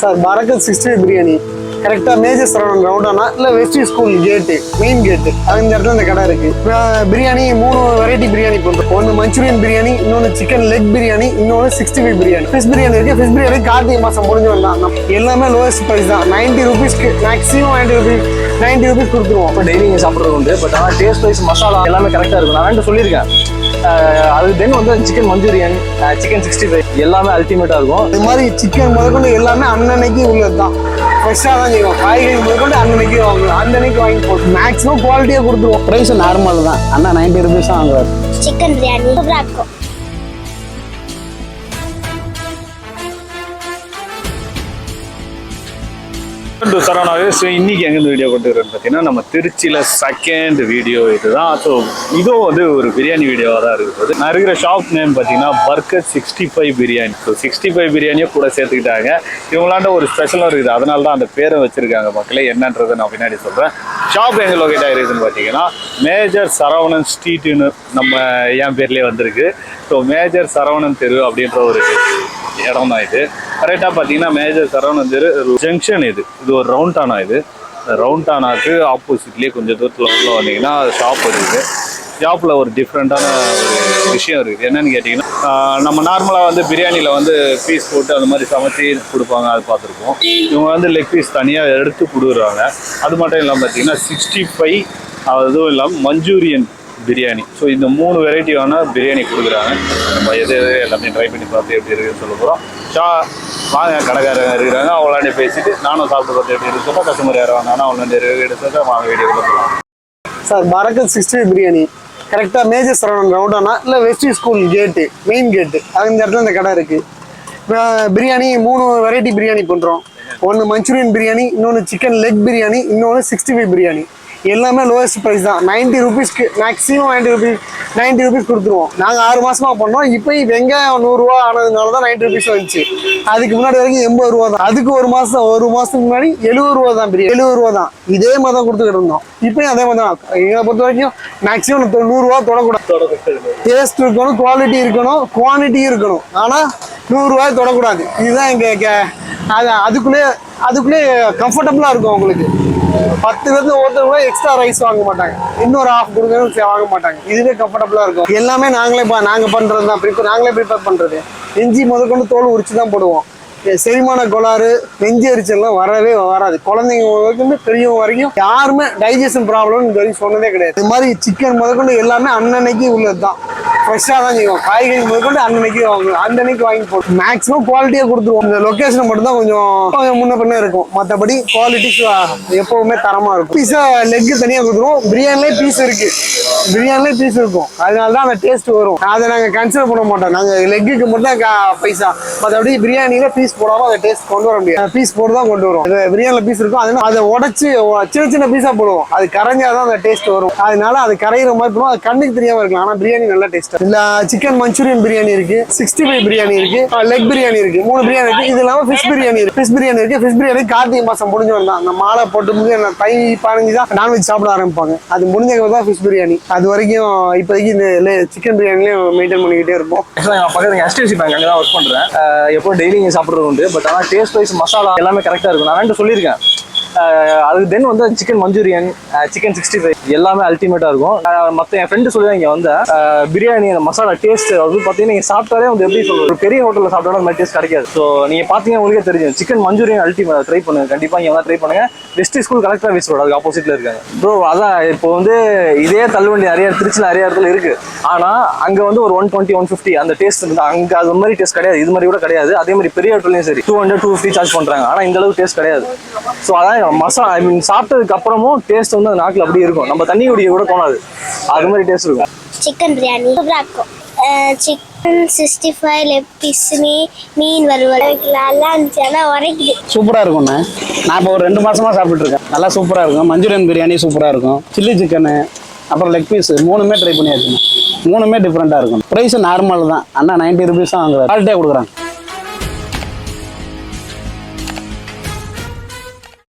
Sir பரக்கத் 60 பிரியாணி கரெக்டாக major Saravanan ரவுண்டானா இல்லை வெஸ்டி school கேட்டு மெயின் கேட்டு அந்த இடத்துல இந்த கடை இருக்கு. பிரியாணி 3 வெரைட்டி பிரியாணி பண்ணுறோம். ஒன்று மஞ்சூரியன் பிரியாணி, இன்னொன்று சிக்கன் லெக் பிரியாணி, இன்னொன்று 65 பிரியாணி. ஃபிஷ் பிரியாணி இருக்கு. ஃபிஷ் பிரியாணி கார்த்திகை மாதம் முடிஞ்சு வரலாம். எல்லாமே லோவஸ்ட் ப்ரைஸ் தான். 90 ருபீஸ்க்கு மேக்ஸிமம் 90 ருபீஸ் கொடுத்துருவோம். இப்போ டெய்லி நீங்கள் சாப்பிட்றது உண்டு. பட் ஆனால் டேஸ்ட் வைஸ் மசாலா எல்லாமே கரெக்டாக இருக்கும். நான் சொல்லியிருக்கேன். அது தென் வந்து சிக்கன் மஞ்சூரியன், சிக்கன் 65 எல்லாமே அல்டிமேட்டாக இருக்கும். இது மாதிரி சிக்கன் முதற்கொண்டு எல்லாமே அன்னன்னைக்கு உள்ளது தான். ஃப்ரெஷ்ஷாக தான் செய்வோம். காய்கறி முதற்கொண்டு அன்னன்னைக்கு வாங்குவோம். அன்னன்னைக்கு வாங்கி போட்டு மேக்ஸிமம் குவாலிட்டியாக கொடுத்துருவோம். ப்ரைஸ் நார்மல் தான். அண்ணா 90 ருபீஸ் தான் வாங்குவார். சிக்கன் பிரியாணி சூப்பராக இருக்கும். இன்னைக்கு எங்க வீடியோ கொண்டு வரேன்னு பார்த்தீங்கன்னா நம்ம திருச்சியில செகண்ட் வீடியோ இதுதான். ஸோ இதுவும் வந்து ஒரு பிரியாணி வீடியோவாக தான் இருக்குது. நான் இருக்கிற ஷாப் நேம் பார்த்தீங்கன்னா பர்கத் 65 பிரியாணி. ஸோ 65 பிரியாணியும் கூட சேர்த்துக்கிட்டாங்க. இவங்களாண்ட ஒரு ஸ்பெஷலும் இருக்குது. அதனால தான் அந்த பேரை வச்சிருக்காங்க. மக்களே என்னன்றதை நான் பின்னாடி சொல்றேன். ஷாப் எங்க லொகேட் ஆகிருக்குன்னு பார்த்தீங்கன்னா மேஜர் சரவணன் ஸ்ட்ரீட்னு நம்ம என் பேர்லேயே வந்திருக்கு. ஸோ மேஜர் சரவணன் தெரு அப்படின்ற ஒரு இடம் தான் இது. கரெக்டாக பார்த்தீங்கன்னா மேஜர் சரவணன் தெரு ஜங்ஷன். இது ஒரு ரவுண்டானா. இது ரவுண்டானாக்கு ஆப்போசிட்லேயே கொஞ்சம் தூரத்தில் உள்ள வந்தீங்கன்னா ஷாப் இருக்குது. ஷாப்பில் ஒரு டிஃப்ரெண்ட்டான ஒரு விஷயம் இருக்குது. என்னென்னு கேட்டிங்கன்னா நம்ம நார்மலாக வந்து பிரியாணியில் வந்து பீஸ் போட்டு அந்த மாதிரி சமைச்சி கொடுப்பாங்க. அது பார்த்துருப்போம். இவங்க வந்து லெக் பீஸ் தனியாக எடுத்து கொடுக்குறாங்க. அது மட்டும் இல்லாமல் பார்த்தீங்கன்னா 65 அதுவும் இல்லாமல் மஞ்சூரியன் பிரியாணி. ஸோ இந்த 3 வெரைட்டியான பிரியாணி கொடுக்குறாங்க. நம்ம எது எல்லாமே ட்ரை பண்ணி பார்த்து எப்படி இருக்குன்னு சொல்ல போகிறோம். வாங்க, கடைக்காரங்க இருக்கிறாங்க. அவங்களாண்டே பேசிட்டு நானும் சாப்பிட்டு பார்த்து எப்படி இருக்குன்னா கஸ்டமர் யாரும் வாங்க. ஆனால் அவங்களாண்டே எடுத்து வாங்க வீடியோவில் போகலாம். சார் பரக்கத் 60 பிரியாணி கரெக்டாக மேஜர் சரவணன் ரவுண்டானா இல்லை வெஸ்டி ஸ்கூல் கேட்டு மெயின் கேட்டு அந்த இடத்துல இந்த கடை இருக்கு. பிரியாணி 3 வெரைட்டி பிரியாணி பண்ணுறோம். ஒன்று மஞ்சூரியன் பிரியாணி, இன்னொன்று சிக்கன் லெக் பிரியாணி, இன்னொன்று 65 பிரியாணி. எல்லாமே லோவஸ்ட் ப்ரைஸ் தான். 90 ருபீஸ்க்கு மேக்ஸிமம் 90 ருபீஸ் கொடுத்துருவோம். நாங்கள் 6 மாசமா பண்ணோம். இப்போ வெங்காயம் 100 ரூபா ஆனதுனால தான் 90 ருபீஸ் வந்துச்சு. அதுக்கு முன்னாடி வரைக்கும் 80 ரூபா தான். அதுக்கு ஒரு மாதத்துக்கு முன்னாடி 70 ரூபா தான். பிரியாணி 70 ரூபா தான். இதே மாதிரி தான் கொடுத்துக்கிட்டு இருந்தோம். இப்போயும் அதே மாதிரி தான். எங்களை பொறுத்த வரைக்கும் மேக்ஸிமம் 100 ரூபா தொடக்கூடாது. டேஸ்ட் இருக்கணும், குவாலிட்டி இருக்கணும், குவான்டிட்டி இருக்கணும். ஆனால் 100 ரூபாய் தொடக்கூடாது. இதுதான் எங்கள் அதுக்குள்ளே கம்ஃபர்டபுளாக இருக்கும். உங்களுக்கு 10 பேருக்கு ஒருத்தர் கூட எக்ஸ்ட்ரா ரைஸ் வாங்க மாட்டாங்க. இன்னொரு ஆஃப் கொடுக்கணும் வாங்க மாட்டாங்க. இதுவே கம்ஃபர்டபுளாக இருக்கும். எல்லாமே நாங்கள் பண்ணுறது தான். நாங்களே ப்ரிப்பேர் பண்ணுறது. இஞ்சி முதற்கொண்டு தோல் உரிச்சு தான் போடுவோம். செரிமான கோளாறு, நெஞ்சு எரிச்சல்லாம் வரவே வராது. குழந்தைங்க வரைக்கும் பெரியவங்க வரைக்கும் யாருமே டைஜஷன் ப்ராப்ளம் இது வரைக்கும் சொன்னதே கிடையாது. இது மாதிரி சிக்கன் முதற்கொண்டு எல்லாமே அன்னன்னைக்கு உள்ளது தான். ஃப்ரெஷ்ஷாக தான் செய்வோம். காய்கறி முதற்கொண்டு அன்னன்னைக்கு வாங்கி போட்டு மேக்ஸிமம் குவாலிட்டியாக கொடுத்துருவோம். இந்த லொக்கேஷன் மட்டும் தான் கொஞ்சம் முன்ன பின்ன இருக்கும். மற்றபடி குவாலிட்டி எப்பவுமே தரமாக இருக்கும். பீஸா லெக்கு தனியாக கொடுத்துருவோம். பிரியாணிலே பீஸ் இருக்கும். அதனால தான் அந்த டேஸ்ட் வரும். அதை நாங்கள் கன்சிடர் பண்ண மாட்டோம். நாங்கள் லெக்குக்கு மட்டும் பைசா. மற்றபடி பிரியாணியில பீஸ் போடாம அதை டேஸ்ட் கொண்டு வர முடியாது. பீஸ் போட்டு தான் கொண்டு வரும். பிரியாணில பீஸ் இருக்கும். அதனால அதை உடைச்சு சின்ன பீஸா போடுவோம். அது கரைஞ்சாதான் அந்த டேஸ்ட் வரும். அதனால அது கரையிற மாதிரி போடுவோம். அது கண்ணுக்கு தெரியாம இருக்கலாம். ஆனா பிரியாணி நல்லா டேஸ்ட். இல்ல சிக்கன் மஞ்சூரியன் பிரியாணி இருக்கு, 65 பிரியாணி இருக்கு, லெக் பிரியாணி இருக்கு, 3 பிரியாணி இருக்கு. இது இல்லாம ஃபிஷ் பிரியாணி இருக்கு. ஃபிஷ் பிரியாணி கார்த்திகை மாசம் முடிஞ்சு வந்தான். அந்த மாலை போட்டு முடிஞ்சு தை 15 தான் நான்வெஜ் சாப்பிட ஆரம்பிப்பாங்க. அது முடிஞ்சவங்க தான் ஃபிஷ் பிரியாணி. அது வரைக்கும் இப்போதைக்கு இந்த சிக்கன் பிரியாணிலேயே மெயின்டைன் பண்ணிக்கிட்டே இருப்போம். பக்கத்துல HDFC பேங்க் அங்கே தான் ஒர்க் பண்றேன். எப்போ டெய்லி இங்கே சாப்பிட்றது உண்டு. பட் ஆனால் டேஸ்ட் வைஸ் மசாலா எல்லாமே கரெக்டாக இருக்கும். நான் சொல்லியிருக்கேன். அது தென் வந்து சிக்கன் மஞ்சூரியன், சிக்கன் 65 எல்லாமே அல்டிமேட்டாக இருக்கும். மற்ற என் ஃப்ரெண்டு சொல்லி தான் இங்கே வந்த பிரியாணி அந்த மசாலா டேஸ்ட் அது பார்த்தீங்கன்னா நீங்கள் சாப்பிட்டாலே வந்து எப்படி சொல்கிறது, ஒரு பெரிய ஹோட்டலில் சாப்பிட்டாலும் அந்த மாதிரி டேஸ்ட் கிடைக்காது. ஸோ நீங்கள் பார்த்தீங்கன்னா உங்களுக்கே தெரியும். சிக்கன் மஞ்சூரியன் அல்டிமேட் ட்ரை பண்ணுங்க. கண்டிப்பாக இங்கே ட்ரை பண்ணுங்க. West school collector office road அதுக்கு ஆப்போசிட்ல இருக்காங்க ப்ரோ. அதான் இப்போ வந்து இதே தள்ளுவண்டி திருச்சியில் நிறைய இடத்துல இருக்கு. ஆனால் அங்கே வந்து ஒரு 120, 150 அந்த டேஸ்ட் இருந்தா அங்கே அது மாதிரி டேஸ்ட் கிடையாது. இது மாதிரி கூட கிடையாது. அதே மாதிரி பெரிய ஹோட்டல்லையும் சரி 200, 250 சார்ஜ் பண்ணுறாங்க. ஆனால் இந்த அளவுக்கு டேஸ்ட் கிடையாது. ஸோ அதான் மசாலா சாப்பிட்டதுக்கு அப்புறமும் டேஸ்ட் வந்து அந்த நாக்கில் அப்படியே இருக்கும். நம்ம தண்ணி குடிக்க கூட தோணாது. அது மாதிரி டேஸ்ட் இருக்கும். சிக்கன் பிரியாணி சூப்பராக இருக்கும். சிக்கன் 65 லெக் பீஸ், மீன் வறுவல் நல்லா இருந்துச்சு. ஆனால் உரைக்குது. சூப்பராக இருக்கும்ண்ணே. நான் இப்போ ஒரு 2 மாசமா சாப்பிட்டு இருக்கேன். நல்லா சூப்பராக இருக்கும். மஞ்சூரியன் பிரியாணி சூப்பராக இருக்கும். சில்லி சிக்கனு அப்புறம் லெக் பீஸ் 3மே ட்ரை பண்ணியாச்சுண்ணே. 3மே டிஃப்ரெண்ட்டாக இருக்கும். ப்ரைஸ் நார்மல் தான். அண்ணா 90 ருபீஸ் தான் வாங்குறாரு. குவாலிட்டியாக கொடுக்குறாங்க.